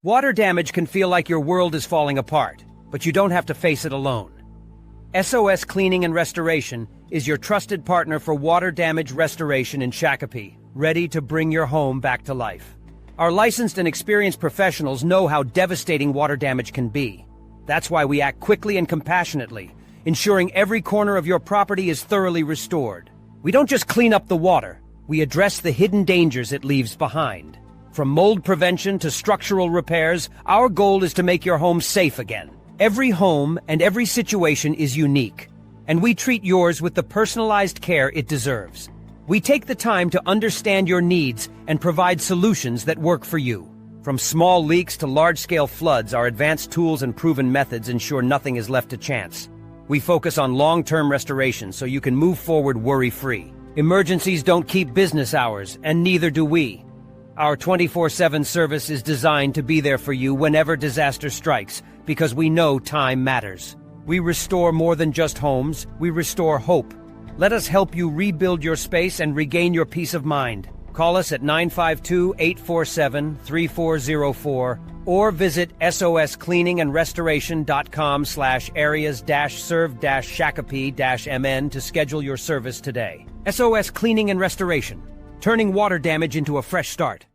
Water damage can feel like your world is falling apart, but you don't have to face it alone. SOS Cleaning and Restoration is your trusted partner for water damage restoration in Shakopee, ready to bring your home back to life. Our licensed and experienced professionals know how devastating water damage can be. That's why we act quickly and compassionately, ensuring every corner of your property is thoroughly restored. We don't just clean up the water, we address the hidden dangers it leaves behind. From mold prevention to structural repairs, our goal is to make your home safe again. Every home and every situation is unique, and we treat yours with the personalized care it deserves. We take the time to understand your needs and provide solutions that work for you. From small leaks to large-scale floods, our advanced tools and proven methods ensure nothing is left to chance. We focus on long-term restoration so you can move forward worry-free. Emergencies don't keep business hours, and neither do we. Our 24/7 service is designed to be there for you whenever disaster strikes, because we know time matters. We restore more than just homes, we restore hope. Let us help you rebuild your space and regain your peace of mind. Call us at 952-847-3404 or visit soscleaningandrestoration.com/areas-serve-shakopee-mn to schedule your service today. SOS Cleaning and Restoration, turning water damage into a fresh start.